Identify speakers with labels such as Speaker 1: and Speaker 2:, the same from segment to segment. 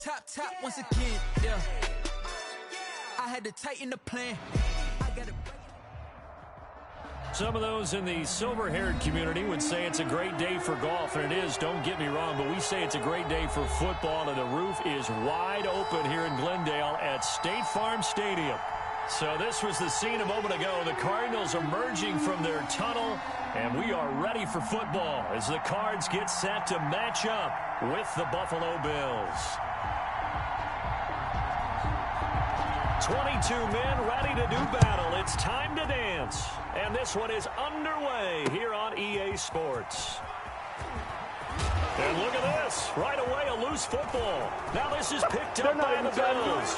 Speaker 1: Top once again, yeah. I had to tighten the plan.
Speaker 2: Some of those in the silver-haired community would say it's a great day for golf, and it is, don't get me wrong, but we say it's a great day for football, and the roof is wide open here in Glendale at State Farm Stadium. So this was the scene a moment ago. The Cardinals emerging from their tunnel, and we are ready for football as the Cards get set to match up with the Buffalo Bills. 22 men ready to do battle. It's time to dance. And this one is underway here on EA Sports. And look at this. Right away, a loose football. Now this is picked up by the Bills.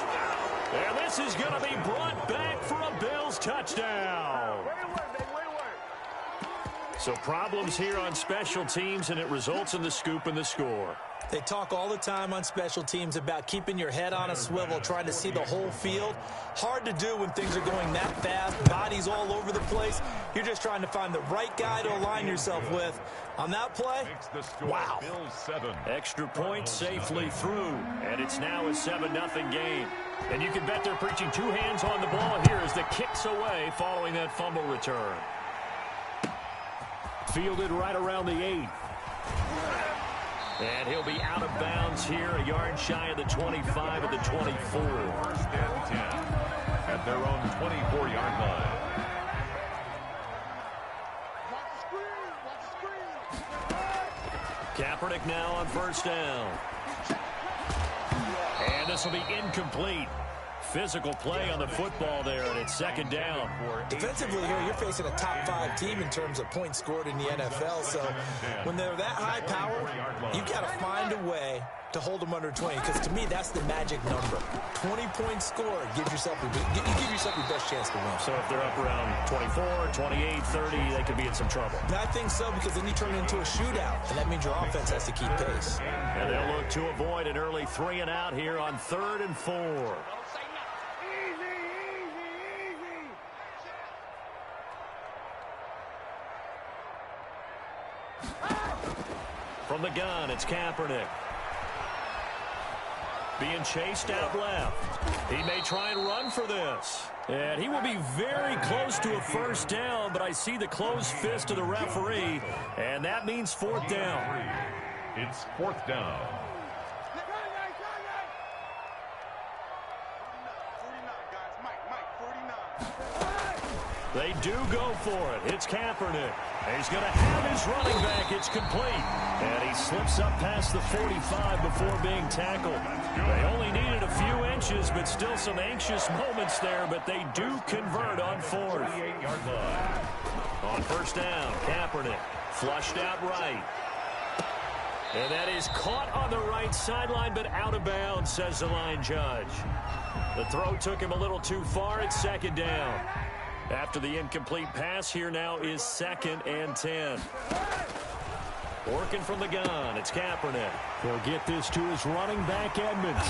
Speaker 2: And this is going to be brought back for a Bills touchdown. So problems here on special teams, and it results in the scoop and the score.
Speaker 3: They talk all the time on special teams about keeping your head on a swivel, trying to see the whole field. Hard to do when things are going that fast, bodies all over the place. You're just trying to find the right guy to align yourself with. On that play, wow.
Speaker 2: Extra point safely through, and it's now a 7-0 game. And you can bet they're preaching two hands on the ball here as the kick's away following that fumble return. Fielded right around the 8. And he'll be out of bounds here, a yard shy of the 25 at the 24.
Speaker 4: First and 10 at their own 24-yard line.
Speaker 2: Kaepernick now on first down. And this will be incomplete. Physical play on the football there, and it's second down.
Speaker 3: Defensively here, you're facing a top-5 team in terms of points scored in the NFL. So when they're that high power, you got to find a way to hold them under 20. Because to me, that's the magic number. 20-point score gives yourself your best chance to win.
Speaker 2: So if they're up around 24, 28, 30, they could be in some trouble.
Speaker 3: I think so, because then you turn it into a shootout, and that means your offense has to keep pace.
Speaker 2: And they'll look to avoid an early 3-and-out here on 3rd and 4. From the gun, it's Kaepernick. Being chased out left. He may try and run for this. And he will be very close to a first down, but I see the closed fist of the referee, and that means 4th down.
Speaker 4: It's 4th down.
Speaker 2: They do go for it. It's Kaepernick. He's going to have his running back. It's complete. And he slips up past the 45 before being tackled. They only needed a few inches, but still some anxious moments there. But they do convert on 4th. On first down, Kaepernick flushed out right. And that is caught on the right sideline, but out of bounds, says the line judge. The throw took him a little too far. It's second down. After the incomplete pass, here now is 2nd and 10. Working from the gun, it's Kaepernick. He'll get this to his running back, Edmonds.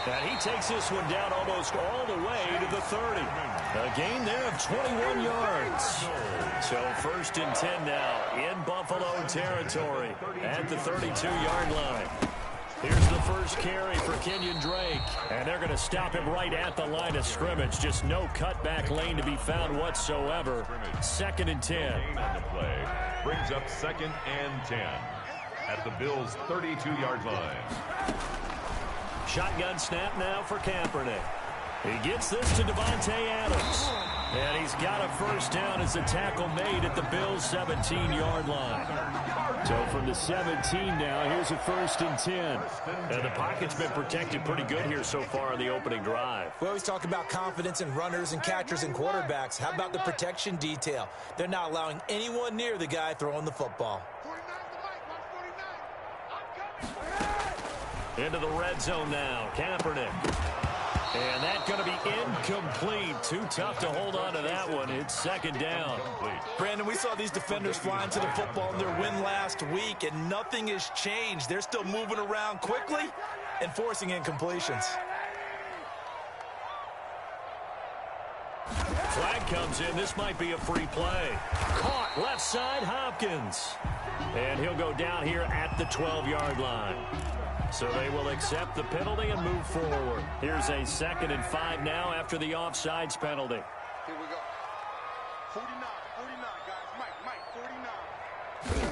Speaker 2: And he takes this one down almost all the way to the 30. A gain there of 21 yards. So 1st and 10 now in Buffalo territory at the 32-yard line. Here's the first carry for Kenyon Drake. And they're going to stop him right at the line of scrimmage. Just no cutback lane to be found whatsoever. 2nd and 10.
Speaker 4: On the play brings up 2nd and 10 at the Bills' 32-yard line.
Speaker 2: Shotgun snap now for Kaepernick. He gets this to Devontae Adams. And he's got a first down as the tackle made at the Bills' 17-yard line. So from the 17 now, here's a 1st and 10. And the pocket's been protected pretty good here so far on the opening drive.
Speaker 3: We always talk about confidence in runners and catchers and quarterbacks. How about the protection detail? They're not allowing anyone near the guy throwing the football.
Speaker 2: Into the red zone now, Kaepernick. And that's going to be incomplete. Too tough to hold on to that one. It's 2nd down.
Speaker 3: Brandon, we saw these defenders flying to the football in their win last week, and nothing has changed. They're still moving around quickly and forcing incompletions.
Speaker 2: flag comes in. This might be a free play. Caught left side, Hopkins. And he'll go down here at the 12-yard line. So they will accept the penalty and move forward. Here's a 2nd and 5 now after the offsides penalty.
Speaker 5: Here we go. 49, guys. Mike, 49.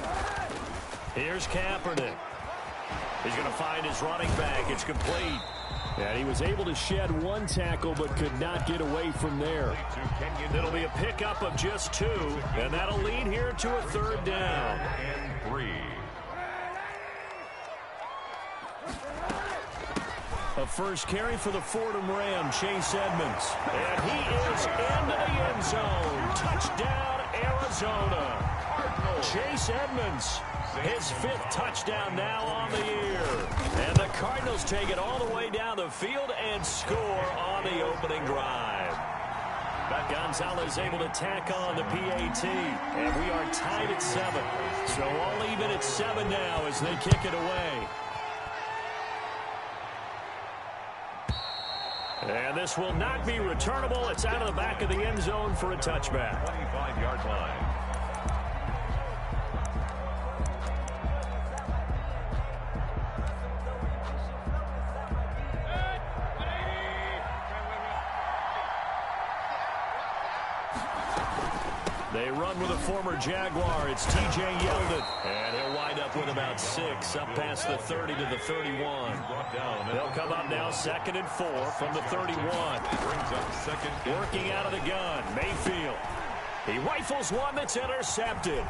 Speaker 2: Here's Kaepernick. He's going to find his running back. It's complete. And he was able to shed one tackle but could not get away from there. It'll be a pickup of just 2, and that'll lead here to a 3rd down.
Speaker 4: And 3.
Speaker 2: A first carry for the Fordham Ram, Chase Edmonds. And he is into the end zone. Touchdown, Arizona. Chase Edmonds, his 5th touchdown now on the year. And the Cardinals take it all the way down the field and score on the opening drive. Gonzalez able to tack on the PAT. And we are tied at 7. So all even at 7 now as they kick it away. And this will not be returnable. It's out of the back of the end zone for a touchback.
Speaker 4: 25-yard line.
Speaker 2: They run with a former Jaguar. It's T.J. Yeldon. And he'll wind up with about 6 up past the 30 to the 31. They'll come up now 2nd and 4 from the 31.
Speaker 4: Brings up 2nd.
Speaker 2: Working out of the gun, Mayfield. He rifles one that's intercepted.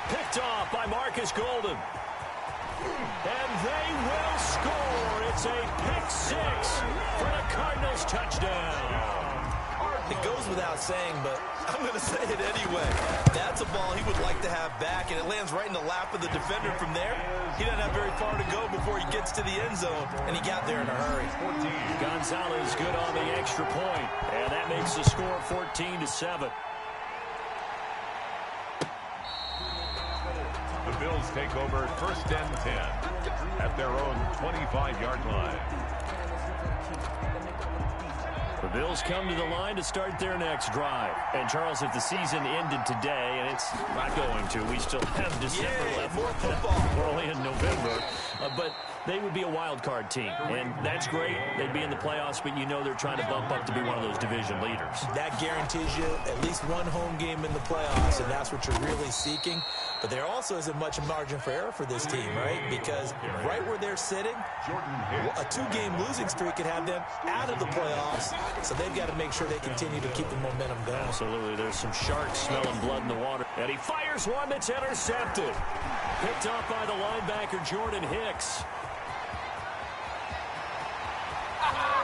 Speaker 2: Picked off by Marcus Golden. And they will score. It's a pick-6 for the Cardinals touchdown.
Speaker 3: It goes without saying, but I'm going to say it anyway. That's a ball he would like to have back, and it lands right in the lap of the defender from there. He doesn't have very far to go before he gets to the end zone, and he got there in a hurry.
Speaker 2: Gonzalez good on the extra point, and that makes the score 14-7.
Speaker 4: The Bills take over 1st and 10 at their own 25-yard line.
Speaker 2: The Bills come to the line to start their next drive. And, Charles, if the season ended today, and it's not going to, we still have December left.
Speaker 3: More football.
Speaker 2: We're only in November. But they would be a wild card team. And that's great. They'd be in the playoffs, but you know they're trying to bump up to be one of those division leaders.
Speaker 3: That guarantees you at least one home game in the playoffs, and that's what you're really seeking. But there also isn't much margin for error for this team, right? Because right where they're sitting, a 2-game losing streak could have them out of the playoffs. So they've got to make sure they continue to keep the momentum going.
Speaker 2: Absolutely. There's some sharks smelling blood in the water. And he fires one that's intercepted. Picked up by the linebacker, Jordan Hicks.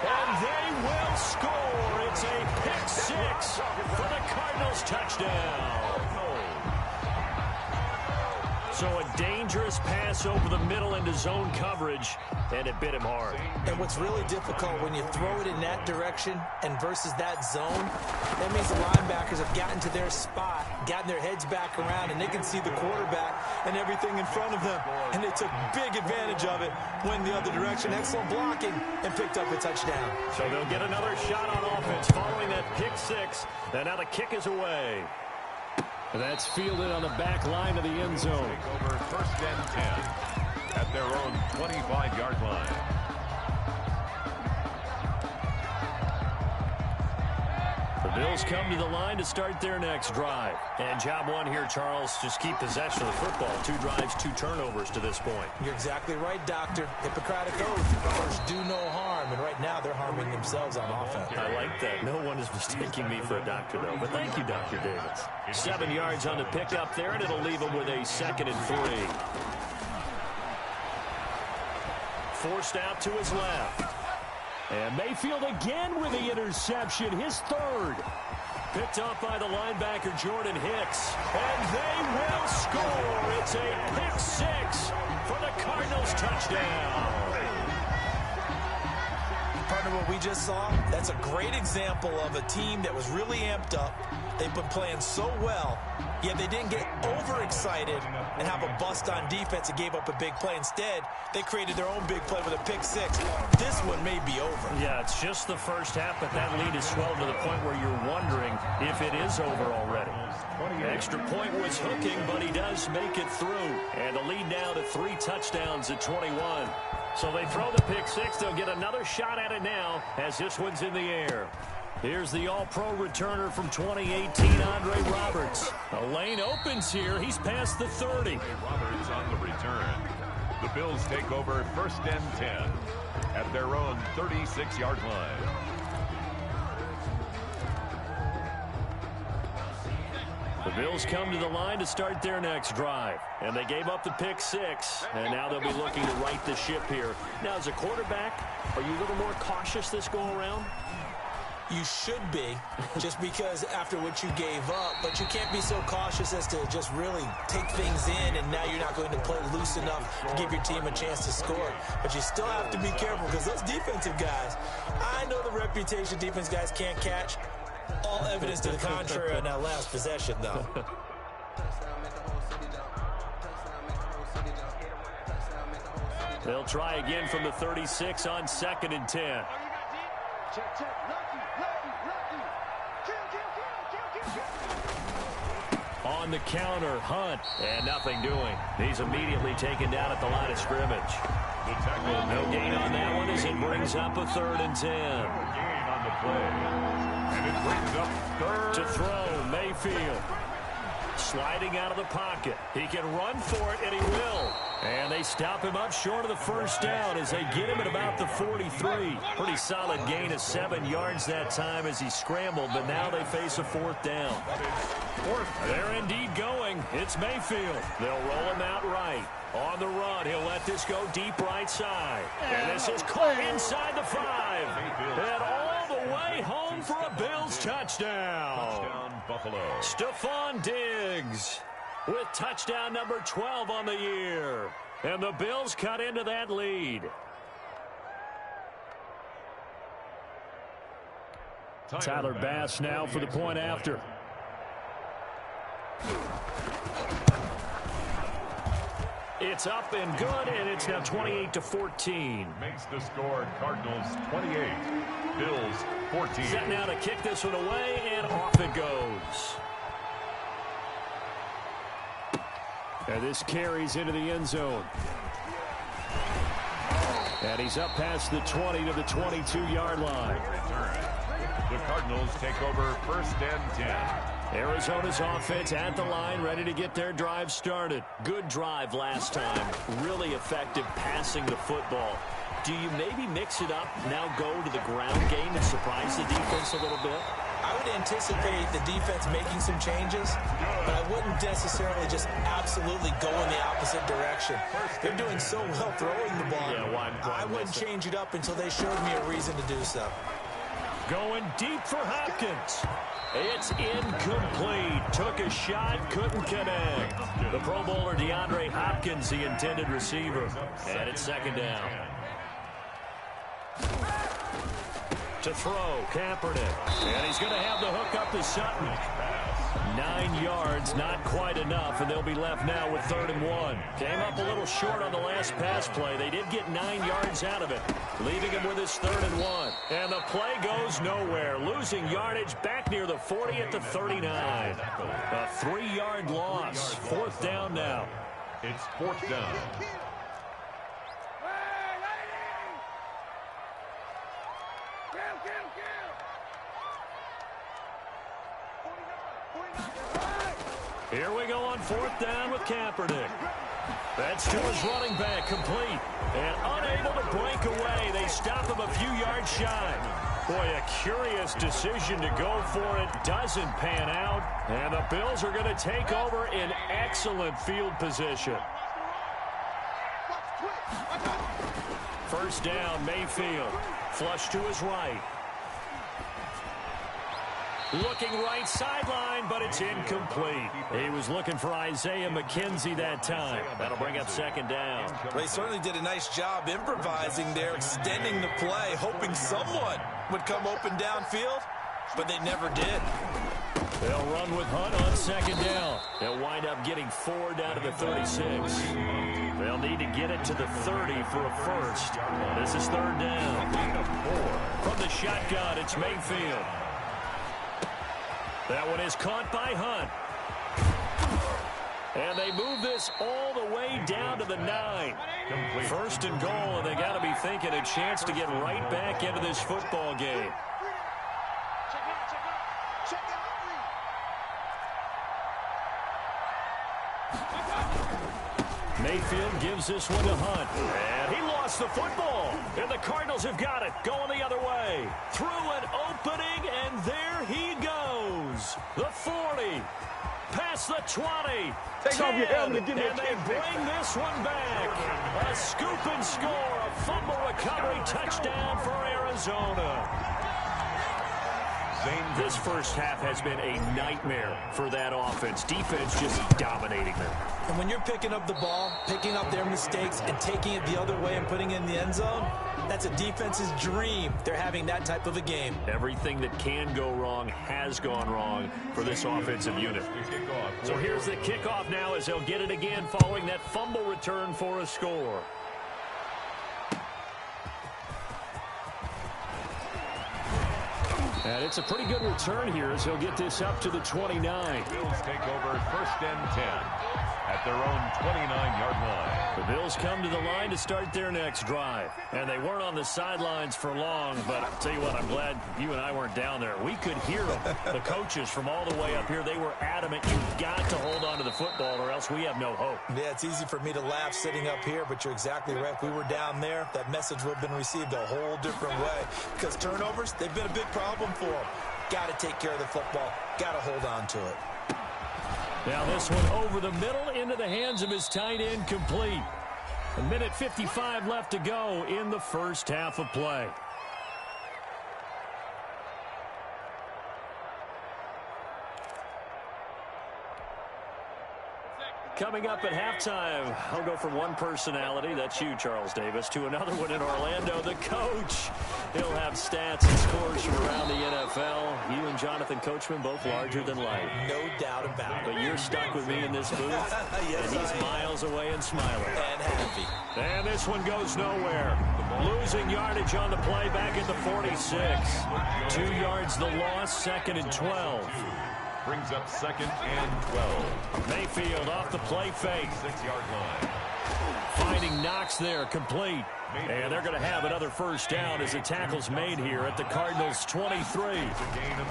Speaker 2: And they will score. It's a pick-6 for the Cardinals touchdown. So a dangerous pass over the middle into zone coverage, and it bit him hard.
Speaker 3: And what's really difficult when you throw it in that direction and versus that zone, that means the linebackers have gotten to their spot, gotten their heads back around, and they can see the quarterback and everything in front of them. And they took big advantage of it, went the other direction, excellent blocking, and picked up a touchdown.
Speaker 2: So they'll get another shot on offense following that pick-6, and now the kick is away. And that's fielded on the back line of the end zone.
Speaker 4: Take over 1st and 10 at their own 25-yard line.
Speaker 2: The Bills come to the line to start their next drive. And job one here, Charles, just keep possession of the football. 2 drives, 2 turnovers to this point.
Speaker 3: You're exactly right, Doctor. Hippocratic oath. First, do no harm. And right now, they're harming themselves on offense.
Speaker 2: I like that. No one is mistaking me for a doctor, though. But thank you, Dr. Davis. 7 yards on the pickup there, and it'll leave them with a 2nd and 3. Forced out to his left. And Mayfield again with the interception, his 3rd. Picked up by the linebacker, Jordan Hicks. And they will score. It's a pick-6 for the Cardinals touchdown.
Speaker 3: Partner, what we just saw, that's a great example of a team that was really amped up, They've been playing so well, yet they didn't get overexcited and have a bust on defense and gave up a big play. Instead, they created their own big play with a pick six. This one may be over.
Speaker 2: Yeah, it's just the first half, but that lead has swelled to the point where you're wondering if it is over already. The extra point was hooking, but he does make it through. And the lead now to 3 touchdowns at 21. So they throw the pick six. They'll get another shot at it now as this one's in the air. Here's the all-pro returner from 2018, Andre Roberts. A lane opens here. He's past the 30.
Speaker 4: Roberts on the return. The Bills take over 1st and 10 at their own 36-yard line.
Speaker 2: The Bills come to the line to start their next drive. And they gave up the pick six. And now they'll be looking to right the ship here. Now, as a quarterback, are you a little more cautious this go-around?
Speaker 3: You should be, just because after what you gave up, but you can't be so cautious as to just really take things in, and now you're not going to play loose enough to give your team a chance to score. But you still have to be careful, because those defensive guys, I know the reputation defense guys can't catch. All evidence to the contrary on that last possession, though.
Speaker 2: They'll try again from the 36 on 2nd and 10. On the counter, Hunt, and nothing doing. He's immediately taken down at the line of scrimmage. No gain on that one as it brings up a 3rd and 10.
Speaker 4: Gain on the play. And it brings up 3rd.
Speaker 2: To throw, Mayfield. Sliding out of the pocket. He can run for it, and he will. And they stop him up short of the first down as they get him at about the 43. Pretty solid gain of 7 yards that time as he scrambled, but now they face a 4th down. They're indeed going. It's Mayfield. They'll roll him out right. On the run, he'll let this go deep right side. And this is caught inside the 5. And all the way home for a Bills touchdown.
Speaker 4: Touchdown, Buffalo.
Speaker 2: Stephon Diggs with touchdown number 12 on the year. And the Bills cut into that lead. Tyler Bass now for the point after. It's up and good, and it's now 28-14.
Speaker 4: Makes the score Cardinals 28, Bills 14.
Speaker 2: Set now to kick this one away, and off it goes. And this carries into the end zone. And he's up past the 20 to the 22-yard line.
Speaker 4: The Cardinals take over 1st and 10.
Speaker 2: Arizona's offense at the line, ready to get their drive started. Good drive last time. Really effective passing the football. Do you maybe mix it up, now go to the ground game and surprise the defense a little bit?
Speaker 3: I would anticipate the defense making some changes, but I wouldn't necessarily just absolutely go in the opposite direction. They're doing so well throwing the ball. I wouldn't change it up until they showed me a reason to do so.
Speaker 2: Going deep for Hopkins. It's incomplete. Took a shot, couldn't connect. The Pro Bowler DeAndre Hopkins, the intended receiver. And it's 2nd down. To throw, Kaepernick. And he's going to have the hook up to Sutton. 9 yards, not quite enough, and they'll be left now with 3rd and 1. Came up a little short on the last pass play. They did get 9 yards out of it, leaving him with his 3rd and 1. And the play goes nowhere, losing yardage back near the 40 at the 39. A 3-yard loss. 4th down now.
Speaker 4: It's 4th down.
Speaker 2: Here we go on 4th down with Kaepernick. That's to his running back, complete. And unable to break away. They stop him a few yards shy. Boy, a curious decision to go for it. Doesn't pan out. And the Bills are going to take over in excellent field position. 1st down, Mayfield. Flush to his right. Looking right sideline, but it's incomplete. He was looking for Isaiah McKenzie that time. That'll bring up 2nd down.
Speaker 3: Well, they certainly did a nice job improvising there, extending the play, hoping someone would come open downfield, but they never did.
Speaker 2: They'll run with Hunt on second down. They'll wind up getting 4 down to the 36. They'll need to get it to the 30 for a first. This is third down. From the shotgun, it's Mayfield. That one is caught by Hunt. And they move this all the way down to the 9. First and goal, and they got to be thinking a chance to get right back into this football game. Mayfield gives this one to Hunt. And he lost the football. And the Cardinals have got it. Going the other way. Through an opening, and there he goes. The 40. Past the 20.
Speaker 5: Take off your helmet and give me a
Speaker 2: and they bring this one back. A scoop and score. A fumble recovery touchdown for Arizona. This first half has been a nightmare for that offense. Defense just dominating them.
Speaker 3: And when you're picking up the ball, picking up their mistakes, and taking it the other way and putting it in the end zone, that's a defense's dream. They're having that type of a game.
Speaker 2: Everything that can go wrong has gone wrong for this offensive unit. So here's the kickoff now as they'll get it again following that fumble return for a score. And it's a pretty good return here as he'll get this up to the 29.
Speaker 4: Bills take over first and 10 at their own 29-yard line.
Speaker 2: The Bills come to the line to start their next drive. And they weren't on the sidelines for long, but I'll tell you what, I'm glad you and I weren't down there. We could hear them. The coaches from all the way up here, they were adamant. You've got to hold on to the football or else we have no hope.
Speaker 3: Yeah, it's easy for me to laugh sitting up here, but you're exactly right. If we were down there, that message would have been received a whole different way. Because turnovers, they've been a big problem for them. Got to take care of the football. Got to hold on to it.
Speaker 2: Now this one over the middle into the hands of his tight end, complete. 1:55 left to go in the first half of play. Coming up at halftime, I'll go from one personality, that's you, Charles Davis, to another one in Orlando, the coach. He'll have stats and scores from around the NFL. You and Jonathan Coachman both larger than life.
Speaker 3: No doubt about it.
Speaker 2: But you're stuck with me in this booth,
Speaker 3: yes,
Speaker 2: and he's miles away and smiling.
Speaker 3: And happy.
Speaker 2: And this one goes nowhere. Losing yardage on the play back at the 46. 2 yards the loss, second and 12.
Speaker 4: Brings up second and 12.
Speaker 2: Mayfield off the play fake.
Speaker 4: 6-yard line.
Speaker 2: Finding Knox there, complete. And they're going to have another first down as the tackle's made here at the Cardinals' 23.
Speaker 4: It's a gain of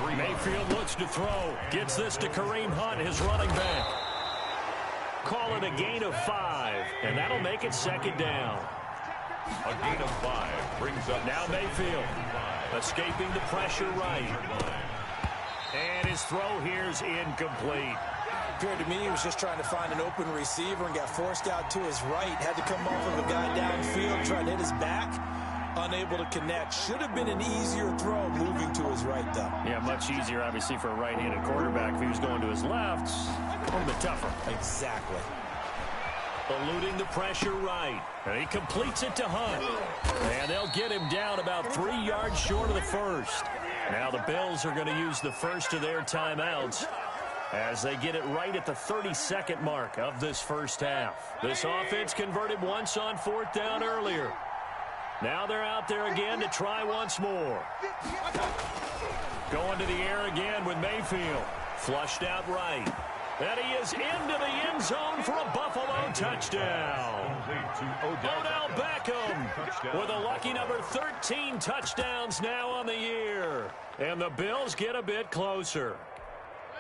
Speaker 4: 23.
Speaker 2: Mayfield looks to throw. Gets this to Kareem Hunt, his running back. Call it a gain of 5, and that'll make it second down.
Speaker 4: A gain of 5 brings up
Speaker 2: now Mayfield escaping the pressure right. And his throw here's incomplete.
Speaker 3: Appeared to me he was just trying to find an open receiver and got forced out to his right. Had to come off of a guy downfield, trying to hit his back. Unable to connect. Should have been an easier throw moving to his right, though.
Speaker 2: Yeah, much easier, obviously, for a right-handed quarterback. If he was going to his left, a little bit tougher.
Speaker 3: Exactly.
Speaker 2: Eluding the pressure right. And he completes it to Hunt. And they'll get him down about 3 yards short of the first. Now the Bills are going to use the first of their timeouts as they get it right at the 32nd mark of this first half. This offense converted once on fourth down earlier. Now they're out there again to try once more. Going to the air again with Mayfield. Flushed out right. And he is into the end zone for a Buffalo touchdown. Odell Beckham with a lucky number 13 touchdowns now on the year. And the Bills get a bit closer.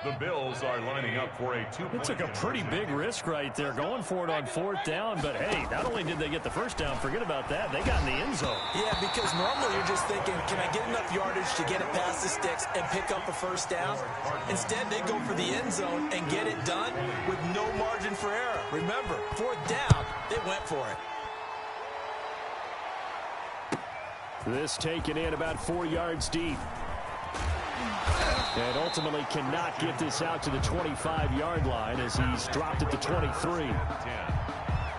Speaker 4: The Bills are lining up for a 2-point.
Speaker 2: It took a pretty big risk right there going for it on fourth down. But, hey, not only did they get the first down, forget about that, they got in the end zone.
Speaker 3: Yeah, because normally you're just thinking, can I get enough yardage to get it past the sticks and pick up a first down? Instead, they go for the end zone and get it done with no margin for error. Remember, fourth down, they went for it.
Speaker 2: This taken in about 4 yards deep. And ultimately cannot get this out to the 25-yard line as he's dropped at the 23.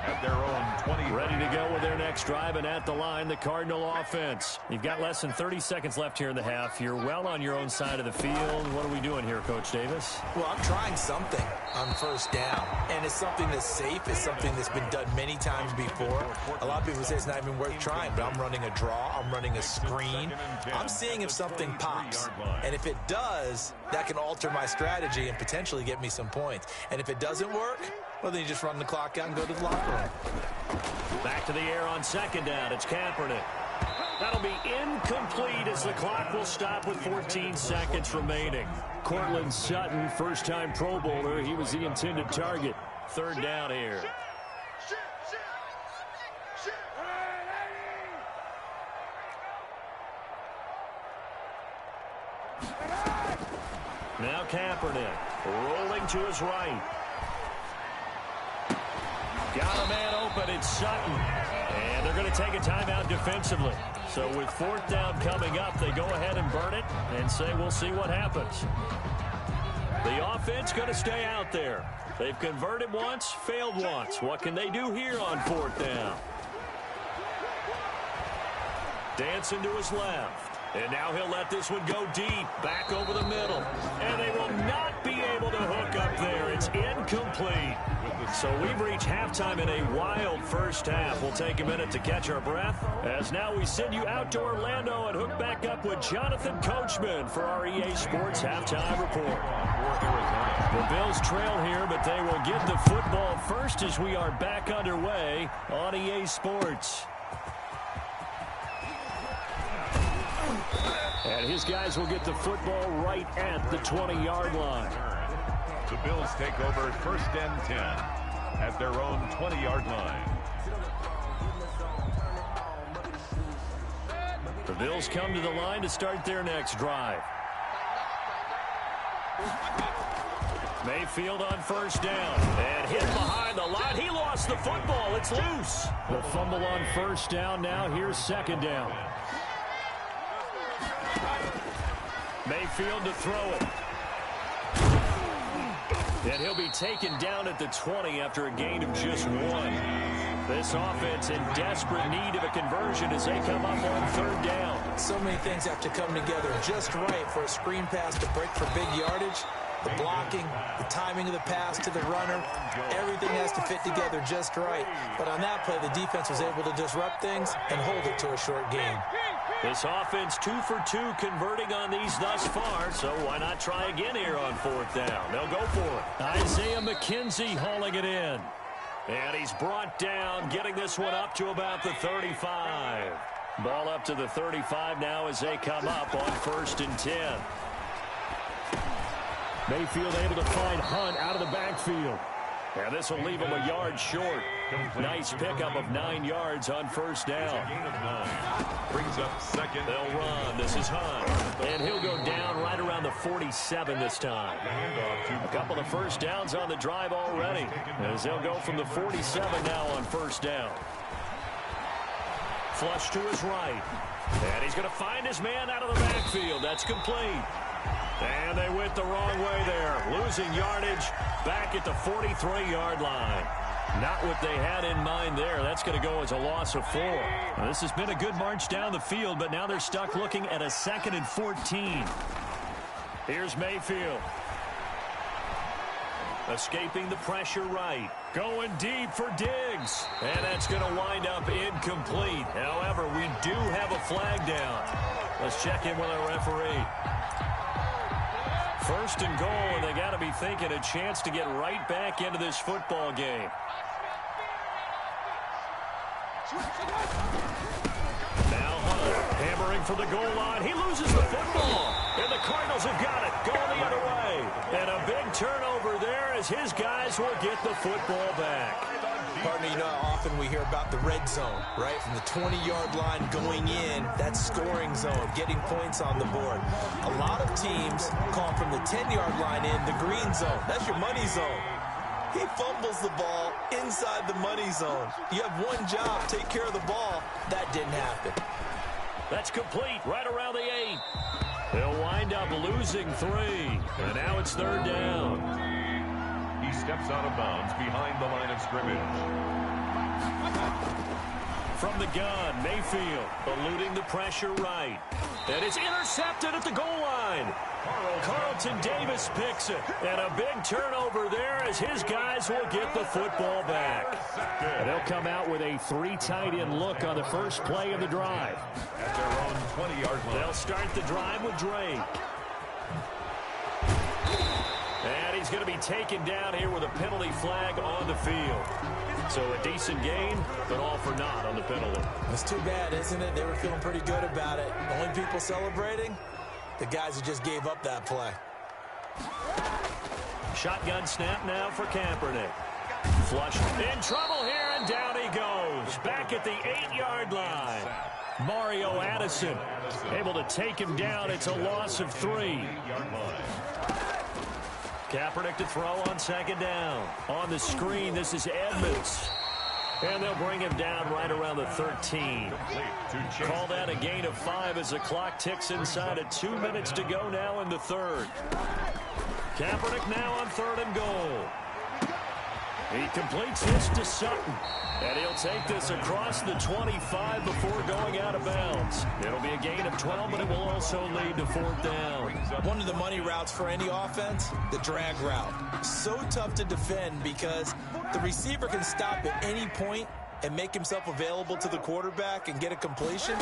Speaker 4: At their own
Speaker 2: Ready to go with their next drive, and at the line, the Cardinal offense. You've got less than 30 seconds left here in the half. You're well on your own side of the field. What are we doing here, Coach Davis?
Speaker 3: Well, I'm trying something on first down, and it's something that's safe. It's something that's been done many times before. A lot of people say it's not even worth trying, but I'm running a draw. I'm running a screen. I'm seeing if something pops, and if it does, that can alter my strategy and potentially get me some points. And if it doesn't work, well, then you just run the clock out and go to the locker room.
Speaker 2: Back to the air on second down. It's Kaepernick. That'll be incomplete as the clock will stop with 14 seconds remaining. Cortland Sutton, first-time Pro Bowler. He was the intended target. Third down here. Now Kaepernick rolling to his right. Got a man open. It's Sutton. And they're going to take a timeout defensively. So with fourth down coming up, they go ahead and burn it and say we'll see what happens. The offense going to stay out there. They've converted once, failed once. What can they do here on fourth down? Dancing to his left. And now he'll let this one go deep, back over the middle. And they will not be able to hook up there. It's incomplete. So we've reached halftime in a wild first half. We'll take a minute to catch our breath, as now we send you out to Orlando and hook back up with Jonathan Coachman for our EA Sports Halftime Report. The Bills trail here, but they will get the football first as we are back underway on EA Sports. And his guys will get the football right at the 20-yard line.
Speaker 4: The Bills take over first and 10 at their own 20-yard line.
Speaker 2: The Bills come to the line to start their next drive. Mayfield on first down. And hit behind the line. He lost the football. It's loose. The fumble on first down now. Here's second down. Mayfield to throw it. And he'll be taken down at the 20 after a gain of just one. This offense in desperate need of a conversion as they come up on third down.
Speaker 3: So many things have to come together just right for a screen pass to break for big yardage. The blocking, the timing of the pass to the runner, everything has to fit together just right. But on that play, the defense was able to disrupt things and hold it to a short gain.
Speaker 2: This offense 2 for 2 converting on these thus far, so why not try again here on fourth down? They'll go for it. Isaiah McKenzie hauling it in. And he's brought down, getting this one up to about the 35. Ball up to the 35 now as they come up on first and 10. Mayfield able to find Hunt out of the backfield. And this will leave him a yard short. Nice pickup of 9 yards on first down.
Speaker 4: Brings up second.
Speaker 2: They'll run. This is Hunt. And he'll go down right around the 47 this time. A couple of first downs on the drive already, as they'll go from the 47 now on first down. Flush to his right. And he's going to find his man out of the backfield. That's complete. And they went the wrong way there. Losing yardage back at the 43-yard line. Not what they had in mind there. That's going to go as a loss of 4. Well, this has been a good march down the field, but now they're stuck looking at a 2nd and 14. Here's Mayfield. Escaping the pressure right. Going deep for Diggs. And that's going to wind up incomplete. However, we do have a flag down. Let's check in with our referee. First and goal, and they got to be thinking a chance to get right back into this football game. Now Hunt hammering for the goal line. He loses the football, and the Cardinals have got it going the other way. And a big turnover there as his guys will get the football back.
Speaker 3: Partner, you know how often we hear about the red zone, right? From the 20-yard line going in, that scoring zone, getting points on the board. A lot of teams call from the 10-yard line in the green zone. That's your money zone. He fumbles the ball inside the money zone. You have one job, take care of the ball. That didn't happen.
Speaker 2: That's complete right around the 8. They'll wind up losing 3. And now it's third down.
Speaker 4: He steps out of bounds behind the line of scrimmage.
Speaker 2: From the gun, Mayfield eluding the pressure right. And it's intercepted at the goal line. Carlton Davis picks it. And a big turnover there as his guys will get the football back. And they'll come out with a 3 tight end look on the first play of the drive.
Speaker 4: At their own 20-yard line.
Speaker 2: They'll start the drive with Drake. And he's going to be taken down here with a penalty flag on the field. So a decent gain, but all for naught on the penalty.
Speaker 3: It's too bad, isn't it? They were feeling pretty good about it. The only people celebrating, the guys who just gave up that play.
Speaker 2: Shotgun snap now for Kaepernick. Flushed in trouble here, and down he goes. Back at the 8-yard line. Mario Addison able to take him down. It's a loss of 3. Kaepernick to throw on second down. On the screen, this is Edmonds. And they'll bring him down right around the 13. Call that a gain of 5 as the clock ticks inside of 2 minutes to go now in the third. Kaepernick now on 3rd and goal. He completes this to Sutton. And he'll take this across the 25 before going out of bounds. It'll be a gain of 12, but it will also lead to 4th down.
Speaker 3: One of the money routes for any offense, the drag route. So tough to defend because the receiver can stop at any point and make himself available to the quarterback and get a completion.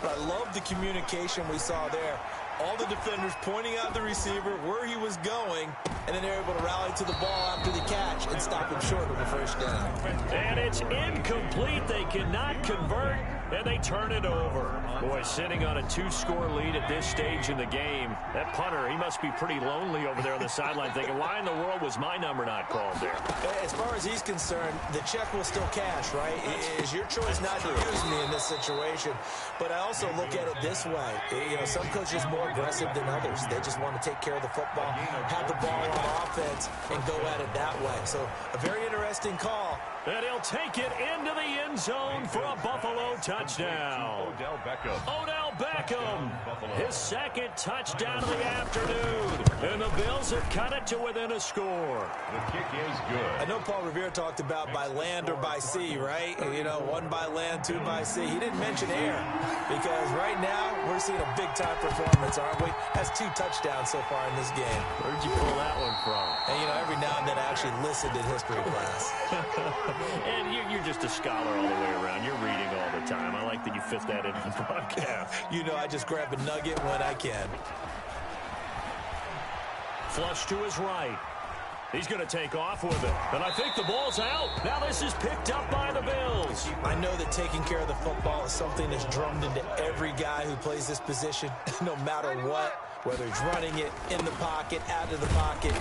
Speaker 3: But I love the communication we saw there. All the defenders pointing out the receiver, where he was going, and then they're able to rally to the ball after the catch and stop him short of the 1st down.
Speaker 2: And it's incomplete. They cannot convert, and they turn it over. Boy, sitting on a 2-score lead at this stage in the game, that punter, he must be pretty lonely over there on the sideline thinking, why in the world was my number not called there?
Speaker 3: As far as he's concerned, the check will still cash, right? It is your choice not to use me in this situation. But I also look at it this way. You know, some coaches are more aggressive than others. They just want to take care of the football, have the ball on offense, and go at it that way. So a very interesting call.
Speaker 2: And he'll take it into the end zone for a Buffalo touchdown. Odell Beckham, his 2nd touchdown of the afternoon. And the Bills have cut it to within a score.
Speaker 4: The kick is good.
Speaker 3: I know Paul Revere talked about by land or by sea, right? You know, 1 by land, 2 by sea. He didn't mention air because right now we're seeing a big-time performance, aren't we? That's 2 touchdowns so far in this game.
Speaker 2: Where'd you pull that one from?
Speaker 3: And, you know, every now and then I actually listened in history class.
Speaker 2: And you're just a scholar all the way around. You're reading all the time. I like that you fit that into the broadcast.
Speaker 3: You know, I just grab a nugget when I can.
Speaker 2: Flush to his right. He's going to take off with it. And I think the ball's out. Now this is picked up by the Bills.
Speaker 3: I know that taking care of the football is something that's drummed into every guy who plays this position, no matter what, whether he's running it, in the pocket, out of the pocket.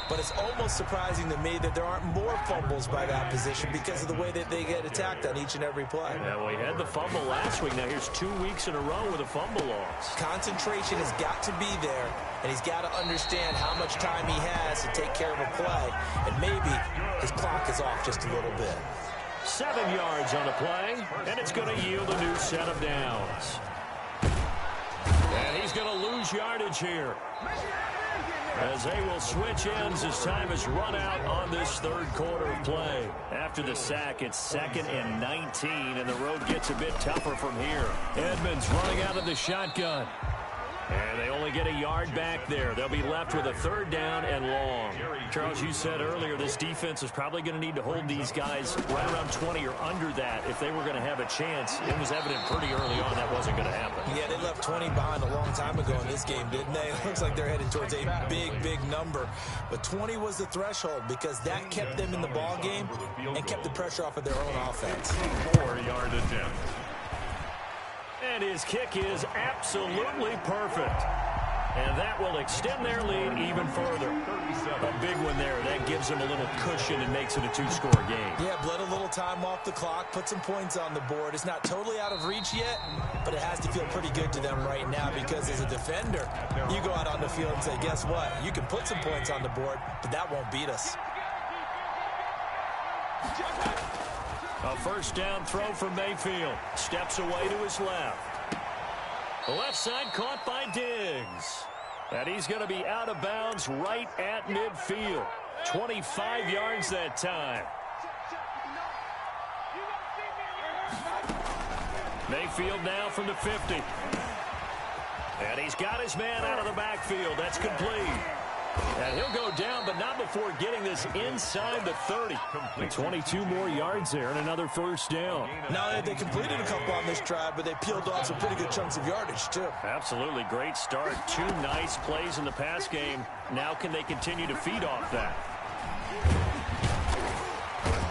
Speaker 3: But it's almost surprising to me that there aren't more fumbles by that position because of the way that they get attacked on each and every play.
Speaker 2: Yeah, we had the fumble last week. Now here's 2 weeks in a row with a fumble loss.
Speaker 3: Concentration has got to be there, and he's got to understand how much time he has to take care of a play. And maybe his clock is off just a little bit.
Speaker 2: 7 yards on the play, and it's going to yield a new set of downs. And he's going to lose yardage here, as they will switch ends as time is run out on this 3rd quarter of play. After the sack, it's 2nd and 19, and the road gets a bit tougher from here. Edmonds running out of the shotgun. And they only get a yard back there. They'll be left with a 3rd down and long. Charles, you said earlier this defense is probably going to need to hold these guys right around 20 or under that if they were going to have a chance. It was evident pretty early on that wasn't going to happen.
Speaker 3: Yeah, they left 20 behind a long time ago in this game, didn't they? It looks like they're headed towards a big number. But 20 was the threshold because that kept them in the ball game and kept the pressure off of their own offense.
Speaker 4: 4-yard attempt.
Speaker 2: And his kick is absolutely perfect. And that will extend their lead even further. A big one there. That gives them a little cushion and makes it a 2-score game.
Speaker 3: Yeah, bled a little time off the clock, put some points on the board. It's not totally out of reach yet, but it has to feel pretty good to them right now because as a defender, you go out on the field and say, guess what? You can put some points on the board, but that won't beat us.
Speaker 2: A 1st down throw for Mayfield. Steps away to his left. The left side caught by Diggs. And he's going to be out of bounds right at midfield. 25 yards that time. Mayfield now from the 50. And he's got his man out of the backfield. That's complete. And he'll go down, but not before getting this inside the 30. 22 more yards there and another first down.
Speaker 3: Now they completed a couple on this drive, but they peeled off some pretty good chunks of yardage, too.
Speaker 2: Absolutely. Great start. 2 nice plays in the pass game. Now can they continue to feed off that?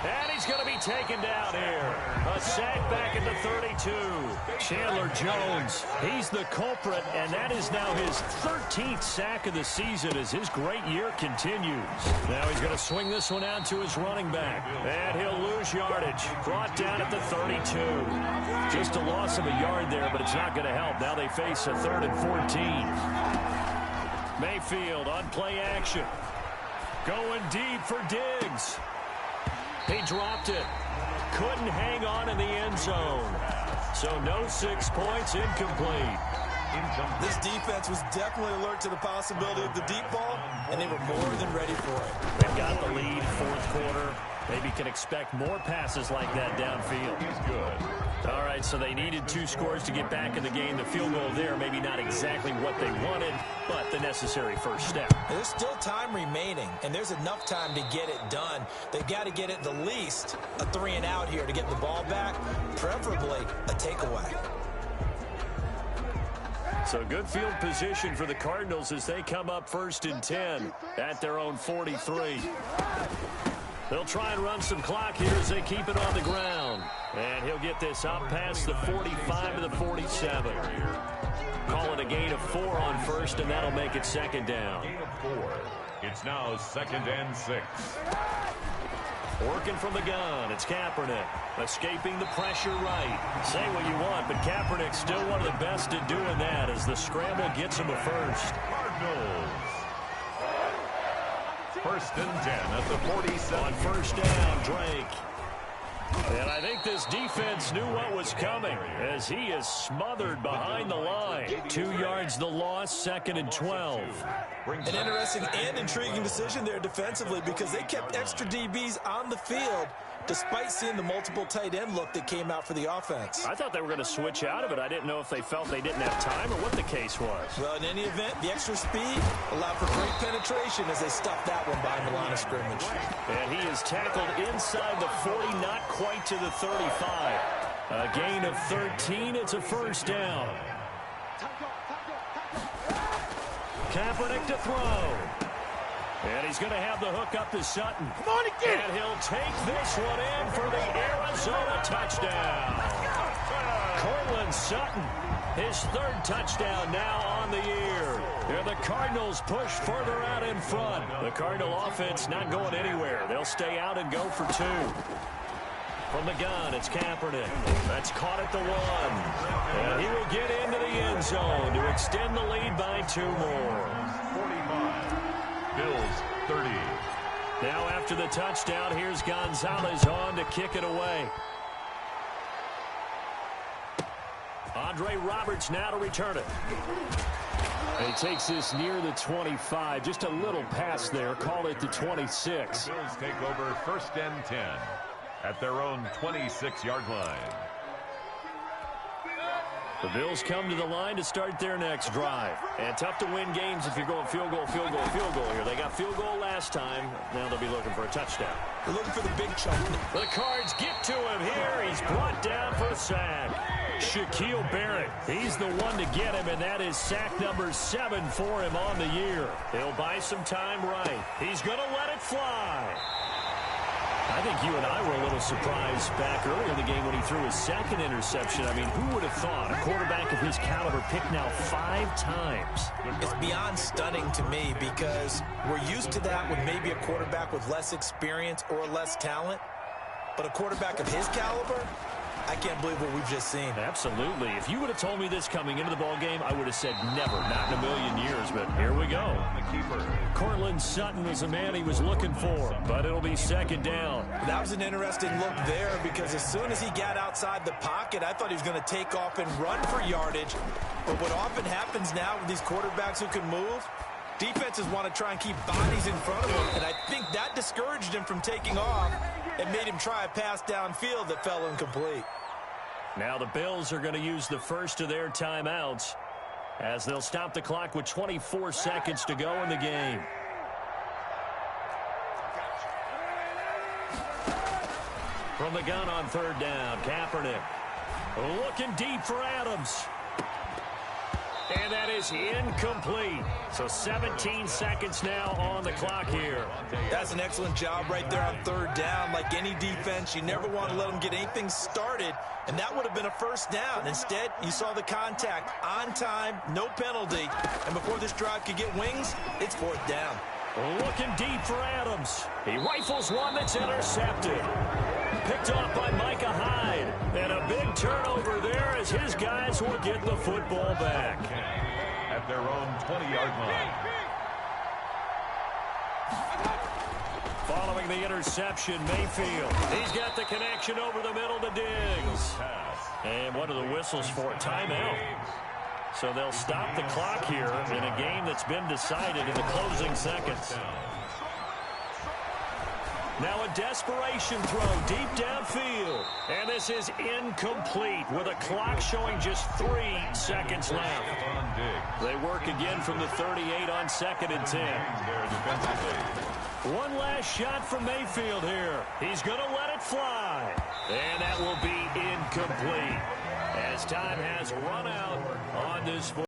Speaker 2: And he's going to be taken down here. A sack back at the 32. Chandler Jones, he's the culprit, and that is now his 13th sack of the season as his great year continues. Now he's going to swing this one out to his running back, and he'll lose yardage. Brought down at the 32. Just a loss of a yard there, but it's not going to help. Now they face a 3rd and 14. Mayfield on play action. Going deep for Diggs. He dropped it. Couldn't hang on in the end zone. So no 6 points, incomplete.
Speaker 3: This defense was definitely alert to the possibility of the deep ball, and they were more than ready for it.
Speaker 2: They've got the lead, 4th quarter. Maybe can expect more passes like that downfield.
Speaker 4: He's good.
Speaker 2: All right, so they needed 2 scores to get back in the game. The field goal there, maybe not exactly what they wanted, but the necessary first step.
Speaker 3: There's still time remaining, and there's enough time to get it done. They've got to get at the least a 3 and out here to get the ball back, preferably a takeaway.
Speaker 2: So good field position for the Cardinals as they come up 1st and 10 at their own 43. They'll try and run some clock here as they keep it on the ground. And he'll get this up past the 45 to the 47. Call it a gain of 4 on 1st, and that'll make it 2nd down.
Speaker 4: Gain of 4. It's now 2nd and 6.
Speaker 2: Working from the gun, it's Kaepernick. Escaping the pressure right. Say what you want, but Kaepernick's still one of the best at doing that as the scramble gets him a first.
Speaker 4: Cardinals. 1st and 10 at the 47.
Speaker 2: On 1st down, Drake. And I think this defense knew what was coming as he is smothered behind the line. 2 yards the loss, 2nd and 12.
Speaker 3: An interesting and intriguing decision there defensively because they kept extra DBs on the field despite seeing the multiple tight end look that came out for the offense.
Speaker 2: I thought they were going to switch out of it. I didn't know if they felt they didn't have time or what the case was.
Speaker 3: Well, in any event, the extra speed allowed for great penetration as they stuffed that one behind the line of scrimmage.
Speaker 2: And he is tackled inside the 40, not quite to the 35. A gain of 13. It's a 1st down. Kaepernick to throw. And he's going to have the hook up to Sutton. Come on again. And he'll take this one in for the Arizona touchdown. Cortland Sutton, his 3rd touchdown now on the year. And the Cardinals push further out in front. The Cardinal offense not going anywhere. They'll stay out and go for 2. From the gun, it's Kaepernick. That's caught at the 1. And he will get into the end zone to extend the lead by 2 more.
Speaker 4: 45. Bills 30.
Speaker 2: Now after the touchdown, here's Gonzalez on to kick it away. Andre Roberts now to return it. And he takes this near the 25. Just a little pass there. Call it the 26.
Speaker 4: The Bills take over 1st and 10 at their own 26-yard line.
Speaker 2: The Bills come to the line to start their next drive. And tough to win games if you're going field goal, field goal, field goal here. They got field goal last time. Now they'll be looking for a touchdown.
Speaker 3: They're looking for the big chunk.
Speaker 2: The Cards get to him here. He's brought down for a sack. Shaquille Barrett, he's the one to get him, and that is sack number 7 for him on the year. He'll buy some time right. He's going to let it fly. I think you and I were a little surprised back earlier in the game when he threw his 2nd interception. I mean, who would have thought a quarterback of his caliber picked now 5 times?
Speaker 3: It's beyond stunning to me because we're used to that with maybe a quarterback with less experience or less talent. But a quarterback of his caliber, I can't believe what we've just seen.
Speaker 2: Absolutely. If you would have told me this coming into the ball game, I would have said never, not in a million years. But here we go.
Speaker 4: The keeper.
Speaker 2: Cortland Sutton was the man he was looking for, but it'll be 2nd down.
Speaker 3: That was an interesting look there because as soon as he got outside the pocket, I thought he was going to take off and run for yardage. But what often happens now with these quarterbacks who can move, defenses want to try and keep bodies in front of him, and I think that discouraged him from taking off and made him try a pass downfield that fell incomplete.
Speaker 2: Now the Bills are going to use the first of their timeouts as they'll stop the clock with 24 seconds to go in the game. From the gun on third down, Kaepernick looking deep for Adams. And that is incomplete. So 17 seconds now on the clock here.
Speaker 3: That's an excellent job right there on third down. Like any defense, you never want to let them get anything started, and that would have been a first down. Instead, you saw the contact on time, no penalty, and before this drive could get wings, it's fourth down.
Speaker 2: Looking deep for Adams. He rifles one that's intercepted. Picked off by Micah Hyde. And a big turnover there as his guys will get the football back.
Speaker 4: At their own 20-yard line.
Speaker 2: Following the interception, Mayfield. He's got the connection over the middle to Diggs. And what are the whistles for? Timeout. So they'll stop the clock here in a game that's been decided in the closing seconds. Now a desperation throw deep downfield. And this is incomplete with a clock showing just 3 seconds left. They work again from the 38 on 2nd and 10. One last shot from Mayfield here. He's going to let it fly. And that will be incomplete as time has run out on this.